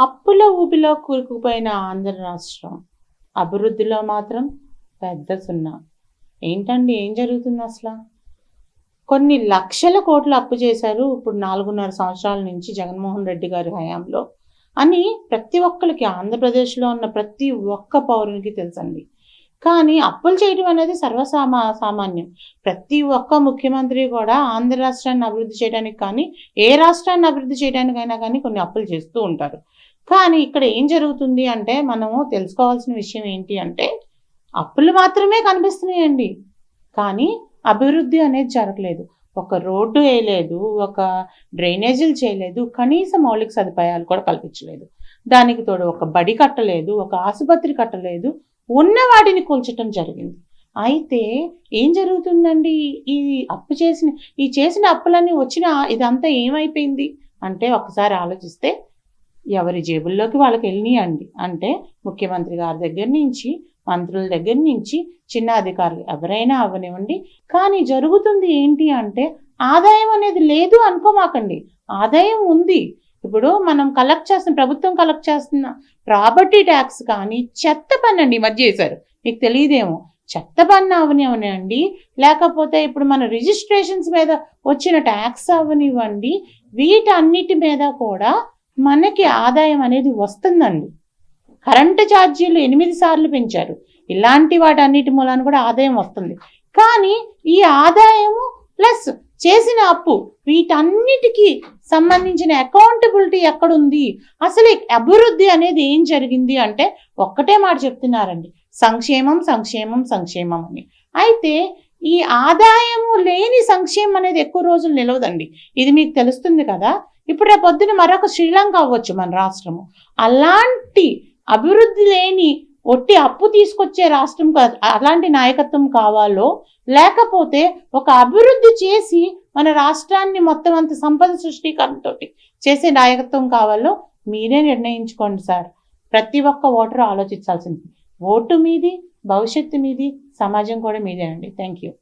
అప్పుల ఊబిలో కూరుకుపోయిన ఆంధ్ర రాష్ట్రం. అభివృద్ధిలో మాత్రం పెద్ద సున్నా. ఏంటండి ఏం జరుగుతుందసల? కొన్ని లక్షల కోట్లు అప్పు చేశారు. ఇప్పుడు 4.5 సంవత్సరాల నుంచి జగన్మోహన్ రెడ్డి గారి హయాంలో అని ప్రతి ఒక్కళ్ళకి ఆంధ్రప్రదేశ్‌లో ఉన్న ప్రతి ఒక్క పౌరునికి తెలుసండి. కానీ అప్పులు చేయడం అనేది సామాన్యం. ప్రతి ఒక్క ముఖ్యమంత్రి కూడా ఆంధ్ర రాష్ట్రాన్ని అభివృద్ధి చేయడానికి కానీ, ఏ రాష్ట్రాన్ని అభివృద్ధి చేయడానికైనా కానీ కొన్ని అప్పులు చేస్తూ ఉంటారు. కానీ ఇక్కడ ఏం జరుగుతుంది అంటే మనము తెలుసుకోవాల్సిన విషయం ఏంటి అంటే అప్పులు మాత్రమే కనిపిస్తున్నాయండి. కానీ అభివృద్ధి అనేది జరగలేదు. ఒక రోడ్డు వేయలేదు, ఒక డ్రైనేజీలు చేయలేదు, కనీస మౌలిక సదుపాయాలు కూడా కల్పించలేదు. దానికి తోడు ఒక బడి కట్టలేదు, ఒక ఆసుపత్రి కట్టలేదు, ఉన్న వాటిని కూల్చటం జరిగింది. అయితే ఏం జరుగుతుందండి? ఈ చేసిన అప్పులన్నీ వచ్చిన ఇదంతా ఏమైపోయింది అంటే ఒకసారి ఆలోచిస్తే ఎవరి జేబుల్లోకి వాళ్ళకి వెళ్ళినాయండి. అంటే ముఖ్యమంత్రి గారి దగ్గర నుంచి, మంత్రుల దగ్గర నుంచి, చిన్న అధికారులు ఎవరైనా అవ్వనివ్వండి. కానీ జరుగుతుంది ఏంటి అంటే ఆదాయం అనేది లేదు అనుకోమాకండి. ఆదాయం ఉంది. ఇప్పుడు మనం ప్రభుత్వం కలెక్ట్ చేస్తున్న ప్రాపర్టీ ట్యాక్స్ కానీ చెత్త పన్నండి ఈ మధ్య చేశారు. మీకు తెలియదేమో. చెత్త పన్ను అవనివ్వనివ్వండి, లేకపోతే ఇప్పుడు మన రిజిస్ట్రేషన్స్ మీద వచ్చిన ట్యాక్స్ అవనివ్వండి, వీటన్నిటి మీద కూడా మనకి ఆదాయం అనేది వస్తుందండి. కరెంటు ఛార్జీలు 8 సార్లు పెంచారు. ఇలాంటి వాటన్నిటి మూలాన కూడా ఆదాయం వస్తుంది. కానీ ఈ ఆదాయము ప్లస్ చేసిన అప్పు వీటన్నిటికీ సంబంధించిన అకౌంటబిలిటీ ఎక్కడుంది? అసలు అభివృద్ధి అనేది ఏం జరిగింది అంటే ఒక్కటే మాట చెప్తున్నారండి, సంక్షేమం సంక్షేమం సంక్షేమం అని. అయితే ఈ ఆదాయము లేని సంక్షేమం అనేది ఎక్కువ రోజులు నిలవదండి. ఇది మీకు తెలుస్తుంది కదా. ఇప్పుడు రేపొద్దున మరొక శ్రీలంక అవ్వచ్చు మన రాష్ట్రము. అలాంటి అభివృద్ధి లేని ఒట్టి అప్పు తీసుకొచ్చే రాష్ట్రం కాదు. అలాంటి నాయకత్వం కావాలో, లేకపోతే ఒక అభివృద్ధి చేసి మన రాష్ట్రాన్ని మొత్తం అంత సంపద సృష్టికరణతో చేసే నాయకత్వం కావాలో మీరే నిర్ణయించుకోండి సార్. ప్రతి ఒక్క ఓటరు ఆలోచించాల్సింది. ఓటు మీది, భవిష్యత్తు మీది, సమాజం కూడా మీదేనండి. Thank you.